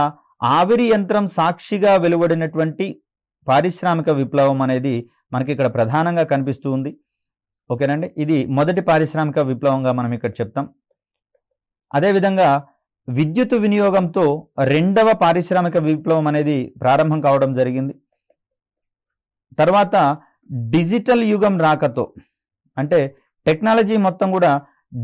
ఆవిరి యంత్రం సాక్షిగా వెలువడినటువంటి పారిశ్రామిక విప్లవం అనేది మనకి ఇక్కడ ప్రధానంగా కనిపిస్తూ ఉంది. ఓకేనండి, ఇది మొదటి పారిశ్రామిక విప్లవంగా మనం ఇక్కడ చెప్తాం. అదేవిధంగా విద్యుత్ వినియోగంతో 2వ పారిశ్రామిక విప్లవం అనేది ప్రారంభం కావడం జరిగింది. తర్వాత డిజిటల్ యుగం రాకతో, అంటే టెక్నాలజీ మొత్తం కూడా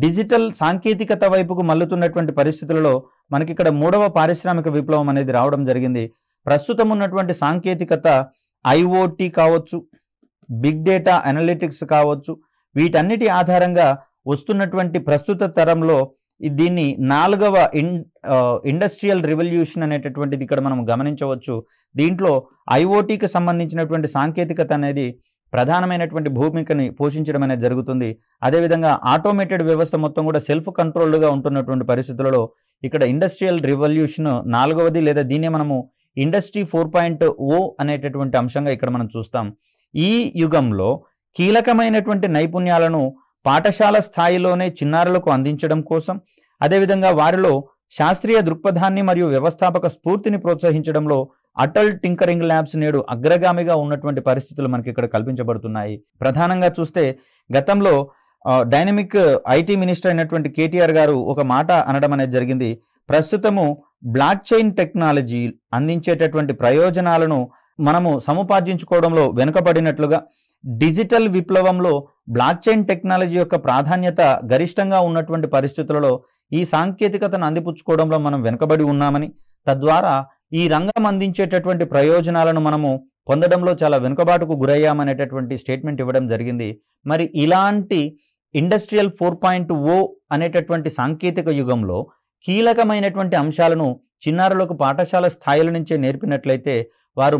డిజిటల్ సాంకేతికత వైపుకు మల్లుతున్నటువంటి పరిస్థితులలో మనకి ఇక్కడ 3వ పారిశ్రామిక విప్లవం అనేది రావడం జరిగింది. ప్రస్తుతం ఉన్నటువంటి సాంకేతికత ఐఓటీ కావచ్చు, బిగ్ డేటా అనలిటిక్స్ కావచ్చు, వీటన్నిటి ఆధారంగా వస్తున్నటువంటి ప్రస్తుత తరంలో దీన్ని 4వ ఇండస్ట్రియల్ రెవల్యూషన్ అనేటటువంటిది ఇక్కడ మనం గమనించవచ్చు. దీంట్లో ఐఓటీకి సంబంధించినటువంటి సాంకేతికత అనేది ప్రధానమైనటువంటి భూమికని పోషించడం అనేది జరుగుతుంది. అదేవిధంగా ఆటోమేటెడ్ వ్యవస్థ మొత్తం కూడా సెల్ఫ్ కంట్రోల్డ్గా ఉంటున్నటువంటి పరిస్థితులలో ఇక్కడ ఇండస్ట్రియల్ రెవల్యూషన్ 4వది, లేదా దీన్నే మనము ఇండస్ట్రీ 4.0 అనేటటువంటి అంశంగా ఇక్కడ మనం చూస్తాం. ఈ యుగంలో కీలకమైనటువంటి నైపుణ్యాలను పాఠశాల స్థాయిలోనే చిన్నారులకు అందించడం కోసం, అదేవిధంగా వారిలో శాస్త్రీయ దృక్పథాన్ని మరియు వ్యవస్థాపక స్ఫూర్తిని ప్రోత్సహించడంలో అటల్ టింకరింగ్ ల్యాబ్స్ నేడు అగ్రగామిగా ఉన్నటువంటి పరిస్థితులు మనకి ఇక్కడ కల్పించబడుతున్నాయి. ప్రధానంగా చూస్తే గతంలో డైనమిక్ ఐటీ మినిస్టర్ అయినటువంటి కేటీఆర్ గారు ఒక మాట అనడం అనేది జరిగింది. ప్రస్తుతము బ్లాక్ చైన్ టెక్నాలజీ అందించేటటువంటి ప్రయోజనాలను మనము సముపార్జించుకోవడంలో వెనుకబడినట్లుగా, డిజిటల్ విప్లవంలో బ్లాక్ చైన్ టెక్నాలజీ యొక్క ప్రాధాన్యత గరిష్టంగా ఉన్నటువంటి పరిస్థితులలో ఈ సాంకేతికతను అందిపుచ్చుకోవడంలో మనం వెనుకబడి ఉన్నామని, తద్వారా ఈ రంగం అందించేటటువంటి ప్రయోజనాలను మనము పొందడంలో చాలా వెనుకబాటుకు గురయ్యామనేటటువంటి స్టేట్మెంట్ ఇవ్వడం జరిగింది. మరి ఇలాంటి ఇండస్ట్రియల్ 4.0 అనేటటువంటి సాంకేతిక యుగంలో కీలకమైనటువంటి అంశాలను చిన్నారులకు పాఠశాల స్థాయిల నుంచే నేర్పినట్లయితే వారు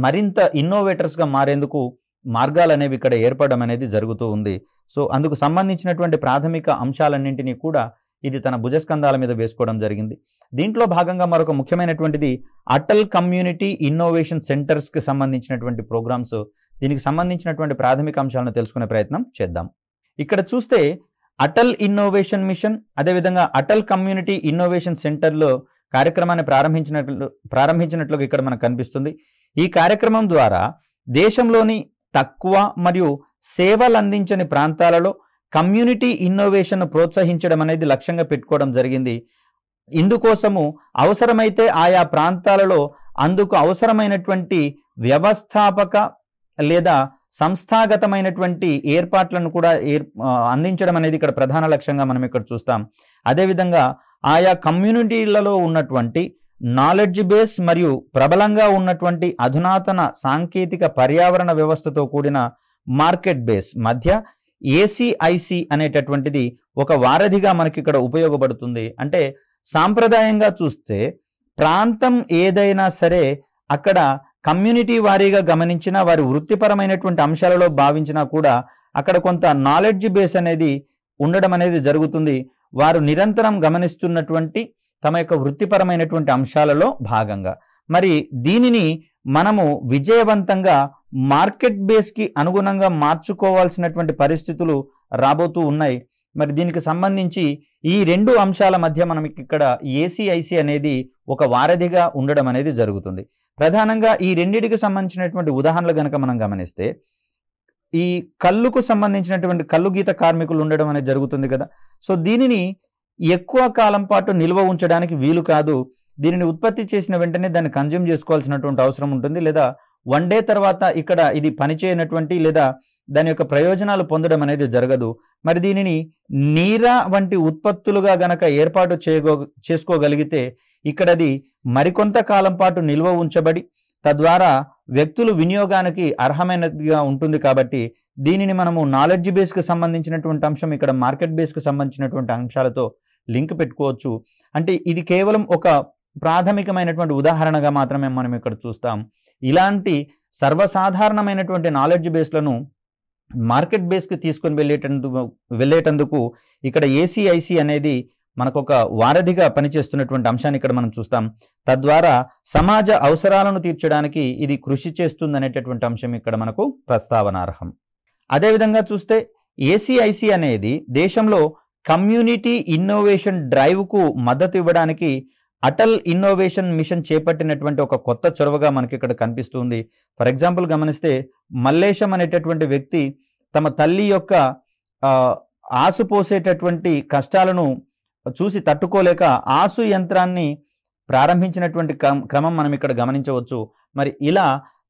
మరింత ఇన్నోవేటర్స్గా మారేందుకు మార్గాలు అనేవి ఇక్కడ ఏర్పడడం అనేది జరుగుతూ ఉంది. సో అందుకు సంబంధించినటువంటి ప్రాథమిక అంశాలన్నింటినీ కూడా ఇది తన భుజస్కంధాల మీద వేసుకోవడం జరిగింది. దీంట్లో భాగంగా మరొక ముఖ్యమైనటువంటిది అటల్ కమ్యూనిటీ ఇన్నోవేషన్ సెంటర్స్కి సంబంధించినటువంటి ప్రోగ్రామ్స్. దీనికి సంబంధించినటువంటి ప్రాథమిక అంశాలను తెలుసుకునే ప్రయత్నం చేద్దాం. ఇక్కడ చూస్తే అటల్ ఇన్నోవేషన్ మిషన్, అదేవిధంగా అటల్ కమ్యూనిటీ ఇన్నోవేషన్ సెంటర్లో కార్యక్రమాన్ని ప్రారంభించినట్లుగా ఇక్కడ మనకు కనిపిస్తుంది. ఈ కార్యక్రమం ద్వారా దేశంలోని తక్కువ మరియు సేవలు అందించని ప్రాంతాలలో కమ్యూనిటీ ఇన్నోవేషన్ ప్రోత్సహించడం అనేది లక్ష్యంగా పెట్టుకోవడం జరిగింది. ఇందుకోసము అవసరమైతే ఆయా ప్రాంతాలలో అందుకు అవసరమైనటువంటి వ్యవస్థాపక లేదా సంస్థాగతమైనటువంటి ఏర్పాట్లను కూడా అందించడం అనేది ఇక్కడ ప్రధాన లక్ష్యంగా మనం ఇక్కడ చూస్తాం. అదేవిధంగా ఆయా కమ్యూనిటీలలో ఉన్నటువంటి నాలెడ్జ్ బేస్ మరియు ప్రబలంగా ఉన్నటువంటి అధునాతన సాంకేతిక పర్యావరణ వ్యవస్థతో కూడిన మార్కెట్ బేస్ మధ్య ఏసీఐసి అనేటటువంటిది ఒక వారధిగా మనకి ఇక్కడ ఉపయోగపడుతుంది. అంటే సాంప్రదాయంగా చూస్తే ప్రాంతం ఏదైనా సరే అక్కడ కమ్యూనిటీ వారీగా గమనించినా, వారి వృత్తిపరమైనటువంటి అంశాలలో భావించినా కూడా అక్కడ కొంత నాలెడ్జ్ బేస్ అనేది ఉండడం అనేది జరుగుతుంది. వారు నిరంతరం గమనిస్తున్నటువంటి తమ యొక్క వృత్తిపరమైనటువంటి అంశాలలో భాగంగా. మరి దీనిని మనము విజయవంతంగా మార్కెట్ బేస్కి అనుగుణంగా మార్చుకోవాల్సినటువంటి పరిస్థితులు రాబోతూ ఉన్నాయి. మరి దీనికి సంబంధించి ఈ రెండు అంశాల మధ్య మనం ఇక్కడ ఏసీఐసి అనేది ఒక వారధిగా ఉండడం అనేది జరుగుతుంది. ప్రధానంగా ఈ రెండిటికి సంబంధించినటువంటి ఉదాహరణలు కనుక మనం గమనిస్తే, ఈ కళ్ళుకు సంబంధించినటువంటి కళ్ళు గీత కార్మికులు ఉండడం అనేది జరుగుతుంది కదా. సో దీనిని ఎక్కువ కాలం పాటు నిల్వ ఉంచడానికి వీలు కాదు. దీనిని ఉత్పత్తి చేసిన వెంటనే దాన్ని కన్జ్యూమ్ చేసుకోవాల్సినటువంటి అవసరం ఉంటుంది, లేదా వన్ డే తర్వాత ఇక్కడ ఇది పనిచేయనటువంటి లేదా దాని యొక్క ప్రయోజనాలు పొందడం అనేది జరగదు. మరి దీనిని నీరా వంటి ఉత్పత్తులుగా గనక ఏర్పాటు చేసుకోగలిగితే ఇక్కడ అది మరికొంత కాలం పాటు నిల్వ ఉంచబడి తద్వారా వ్యక్తులు వినియోగానికి అర్హమైనదిగా ఉంటుంది. కాబట్టి దీనిని మనము నాలెడ్జ్ బేస్కి సంబంధించినటువంటి అంశం ఇక్కడ మార్కెట్ బేస్కి సంబంధించినటువంటి అంశాలతో లింక్ పెట్టుకోవచ్చు. అంటే ఇది కేవలం ఒక ప్రాథమికమైనటువంటి ఉదాహరణగా మాత్రమే మనం ఇక్కడ చూస్తాం. ఇలాంటి సర్వసాధారణమైనటువంటి నాలెడ్జ్ బేస్లను మార్కెట్ బేస్కి తీసుకొని వెళ్ళేటందుకు ఇక్కడ ఏసీఐసి అనేది మనకొక వారధిగా పనిచేస్తున్నటువంటి అంశాన్ని ఇక్కడ మనం చూస్తాం. తద్వారా సమాజ అవసరాలను తీర్చడానికి ఇది కృషి చేస్తుందనేటటువంటి అంశం ఇక్కడ మనకు ప్రస్తావనార్హం. అదేవిధంగా చూస్తే ఏసీఐసి అనేది దేశంలో కమ్యూనిటీ ఇన్నోవేషన్ డ్రైవ్కు మద్దతు ఇవ్వడానికి అటల్ ఇన్నోవేషన్ మిషన్ చేపట్టినటువంటి ఒక కొత్త చొరవగా మనకి ఇక్కడ కనిపిస్తుంది. ఫర్ ఎగ్జాంపుల్ గమనిస్తే మల్లేశం అనేటటువంటి వ్యక్తి తమ తల్లి యొక్క ఆసు పోసేటటువంటి కష్టాలను చూసి తట్టుకోలేక ఆసు యంత్రాన్ని ప్రారంభించినటువంటి క్రమం మనం ఇక్కడ గమనించవచ్చు. మరి ఇలా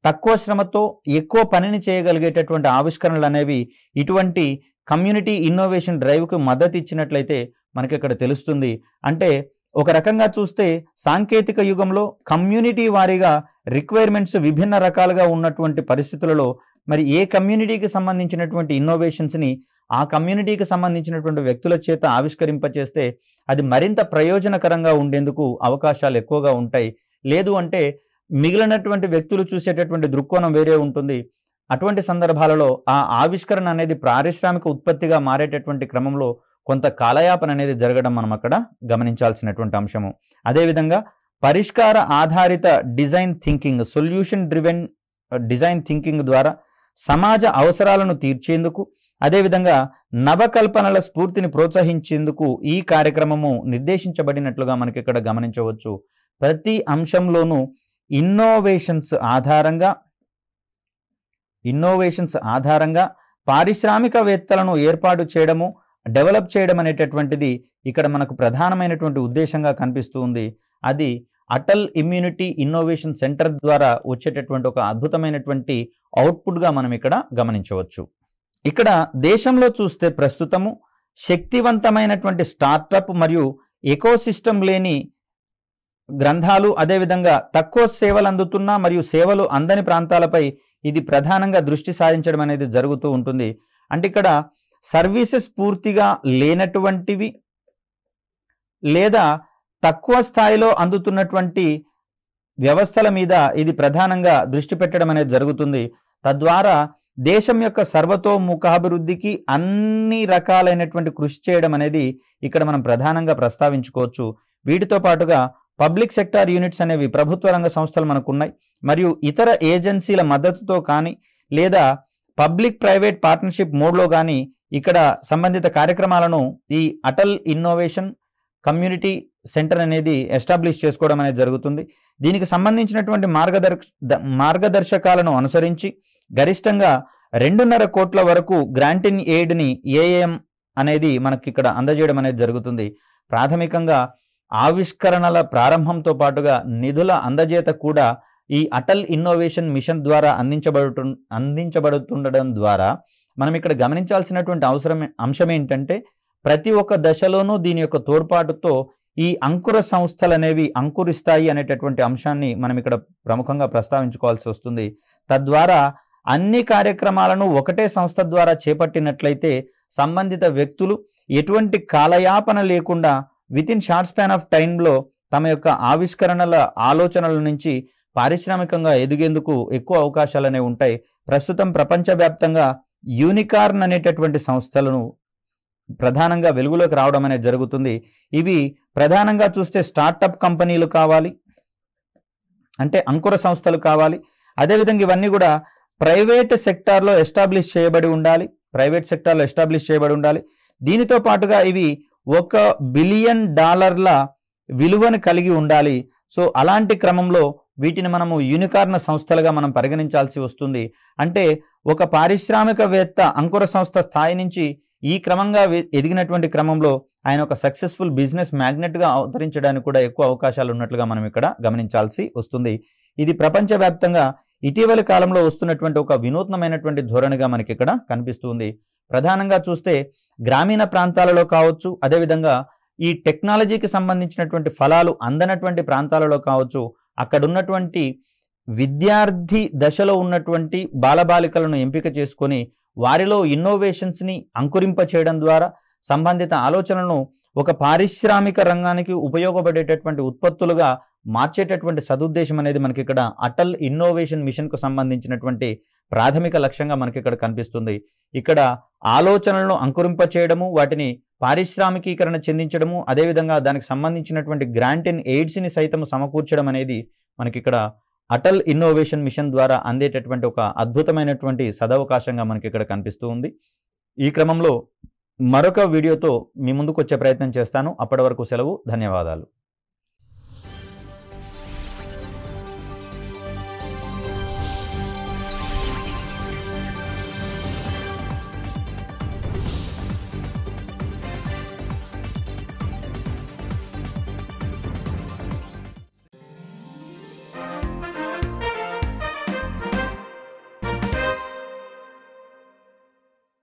తక్కువ శ్రమతో ఎక్కువ పనిని చేయగలిగేటటువంటి ఆవిష్కరణలు అనేవి ఇటువంటి కమ్యూనిటీ ఇన్నోవేషన్ డ్రైవ్కు మద్దతు ఇచ్చినట్లయితే మనకి ఇక్కడ తెలుస్తుంది. అంటే ఒక రకంగా చూస్తే సాంకేతిక యుగంలో కమ్యూనిటీ వారీగా రిక్వైర్మెంట్స్ విభిన్న రకాలుగా ఉన్నటువంటి పరిస్థితులలో మరి ఏ కమ్యూనిటీకి సంబంధించినటువంటి ఇన్నోవేషన్స్ని ఆ కమ్యూనిటీకి సంబంధించినటువంటి వ్యక్తుల చేత ఆవిష్కరింపచేస్తే అది మరింత ప్రయోజనకరంగా ఉండేందుకు అవకాశాలు ఎక్కువగా ఉంటాయి. లేదు అంటే మిగిలినటువంటి వ్యక్తులు చూసేటటువంటి దృక్కోణం వేరే ఉంటుంది. అటువంటి సందర్భాలలో ఆ ఆవిష్కరణ అనేది పారిశ్రామిక ఉత్పత్తిగా మారేటటువంటి క్రమంలో కొంత కాలయాపన అనేది జరగడం మనం అక్కడ గమనించాల్సినటువంటి అంశము. అదేవిధంగా పరిష్కార ఆధారిత design thinking, solution driven design thinking ద్వారా సమాజ అవసరాలను తీర్చేందుకు, అదేవిధంగా నవకల్పనల స్ఫూర్తిని ప్రోత్సహించేందుకు ఈ కార్యక్రమము నిర్దేశించబడినట్లుగా మనకి ఇక్కడ గమనించవచ్చు. ప్రతి అంశంలోనూ ఇన్నోవేషన్స్ ఆధారంగా పారిశ్రామికవేత్తలను ఏర్పాటు చేయడము, డెవలప్ చేయడం అనేటటువంటిది ఇక్కడ మనకు ప్రధానమైనటువంటి ఉద్దేశంగా కనిపిస్తూ ఉంది. అది అటల్ ఇమ్యూనిటీ ఇన్నోవేషన్ సెంటర్ ద్వారా వచ్చేటటువంటి ఒక అద్భుతమైనటువంటి అవుట్పుట్గా మనం ఇక్కడ గమనించవచ్చు. ఇక్కడ దేశంలో చూస్తే ప్రస్తుతము శక్తివంతమైనటువంటి స్టార్టప్ మరియు ఎకోసిస్టమ్ లేని గ్రంథాలు, అదేవిధంగా తక్కువ సేవలు అందుతున్న మరియు సేవలు అందని ప్రాంతాలపై ఇది ప్రధానంగా దృష్టి సారించడం అనేది జరుగుతూ ఉంటుంది. అంటే ఇక్కడ సర్వీసెస్ పూర్తిగా లేనటువంటివి లేదా తక్కువ స్థాయిలో అందుతున్నటువంటి వ్యవస్థల మీద ఇది ప్రధానంగా దృష్టి పెట్టడం అనేది జరుగుతుంది. తద్వారా దేశం యొక్క సర్వతోముఖాభివృద్ధికి అన్ని రకాలైనటువంటి కృషి చేయడం అనేది ఇక్కడ మనం ప్రధానంగా ప్రస్తావించుకోవచ్చు. వీటితో పాటుగా పబ్లిక్ సెక్టార్ యూనిట్స్ అనేవి ప్రభుత్వ రంగ సంస్థలు మనకున్నాయి. మరియు ఇతర ఏజెన్సీల మద్దతుతో కానీ లేదా పబ్లిక్ ప్రైవేట్ పార్ట్నర్షిప్ మోడ్లో కానీ ఇక్కడ సంబంధిత కార్యక్రమాలను ఈ అటల్ ఇన్నోవేషన్ కమ్యూనిటీ సెంటర్ అనేది ఎస్టాబ్లిష్ చేసుకోవడం అనేది జరుగుతుంది. దీనికి సంబంధించినటువంటి మార్గదర్శకాలను అనుసరించి గరిష్టంగా 2.5 కోట్ల వరకు గ్రాంట్ ఇన్ ఎయిడ్ని ఏఎం అనేది మనకి ఇక్కడ అందజేయడం అనేది జరుగుతుంది. ప్రాథమికంగా ఆవిష్కరణల ప్రారంభంతో పాటుగా నిధుల అందజేత కూడా ఈ అటల్ ఇన్నోవేషన్ మిషన్ ద్వారా అందించబడుతుండడం ద్వారా మనం ఇక్కడ గమనించాల్సినటువంటి అంశం ఏంటంటే ప్రతి ఒక్క దశలోనూ దీని యొక్క తోడ్పాటుతో ఈ అంకుర సంస్థలు అనేవి అంకురిస్తాయి అనేటటువంటి అంశాన్ని మనం ఇక్కడ ప్రముఖంగా ప్రస్తావించుకోవాల్సి వస్తుంది. తద్వారా అన్ని కార్యక్రమాలను ఒకటే సంస్థ ద్వారా చేపట్టినట్లయితే సంబంధిత వ్యక్తులు ఎటువంటి కాలయాపన లేకుండా వితిన్ షార్ట్ స్పాన్ ఆఫ్ టైంలో తమ యొక్క ఆవిష్కరణల ఆలోచనల నుంచి పారిశ్రామికంగా ఎదిగేందుకు ఎక్కువ అవకాశాలు అనేవి ఉంటాయి. ప్రస్తుతం ప్రపంచవ్యాప్తంగా యూనికార్న్ అనేటటువంటి సంస్థలను ప్రధానంగా వెలుగులోకి రావడం అనేది జరుగుతుంది. ఇవి ప్రధానంగా చూస్తే స్టార్టప్ కంపెనీలు కావాలి, అంటే అంకుర సంస్థలు కావాలి. అదేవిధంగా ఇవన్నీ కూడా ప్రైవేట్ సెక్టార్లో ఎస్టాబ్లిష్ చేయబడి ఉండాలి. దీనితో పాటుగా ఇవి $1 బిలియన్ విలువను కలిగి ఉండాలి. సో అలాంటి క్రమంలో వీటిని మనము యూనికార్న్ సంస్థలుగా మనం పరిగణించాల్సి వస్తుంది. అంటే ఒక పారిశ్రామికవేత్త అంకుర సంస్థ స్థాయి నుంచి ఈ క్రమంగా ఎదిగినటువంటి క్రమంలో ఆయన ఒక సక్సెస్ఫుల్ బిజినెస్ మ్యాగ్నెట్గా అవతరించడానికి కూడా ఎక్కువ అవకాశాలు ఉన్నట్లుగా మనం ఇక్కడ గమనించాల్సి వస్తుంది. ఇది ప్రపంచవ్యాప్తంగా ఇటీవలి కాలంలో వస్తున్నటువంటి ఒక వినూత్నమైనటువంటి ధోరణిగా మనకి ఇక్కడ కనిపిస్తుంది. ప్రధానంగా చూస్తే గ్రామీణ ప్రాంతాలలో కావచ్చు, అదేవిధంగా ఈ టెక్నాలజీకి సంబంధించినటువంటి ఫలాలు అందనటువంటి ప్రాంతాలలో కావచ్చు, అక్కడ ఉన్నటువంటి విద్యార్థి దశలో ఉన్నటువంటి బాలబాలికలను ఎంపిక చేసుకొని వారిలో ఇన్నోవేషన్స్ని అంకురింప చేయడం ద్వారా సంబంధిత ఆలోచనలను ఒక పారిశ్రామిక రంగానికి ఉపయోగపడేటటువంటి ఉత్పత్తులుగా మార్చేటటువంటి సదుద్దేశం అనేది మనకి ఇక్కడ అటల్ ఇన్నోవేషన్ మిషన్కు సంబంధించినటువంటి ప్రాథమిక లక్ష్యంగా మనకి ఇక్కడ కనిపిస్తుంది. ఇక్కడ ఆలోచనలను అంకురింప చేయడము, వాటిని పారిశ్రామికీకరణ చెందించడము, అదేవిధంగా దానికి సంబంధించినటువంటి గ్రాంట్ అండ్ ఎయిడ్స్ని సైతం సమకూర్చడం అనేది మనకి ఇక్కడ అటల్ ఇన్నోవేషన్ మిషన్ ద్వారా అందేటటువంటి ఒక అద్భుతమైనటువంటి సదవకాశంగా మనకి ఇక్కడ కనిపిస్తూ ఉంది. ఈ క్రమంలో మరొక వీడియోతో మీ ముందుకు వచ్చే ప్రయత్నం చేస్తాను. అప్పటి వరకు సెలవు. ధన్యవాదాలు.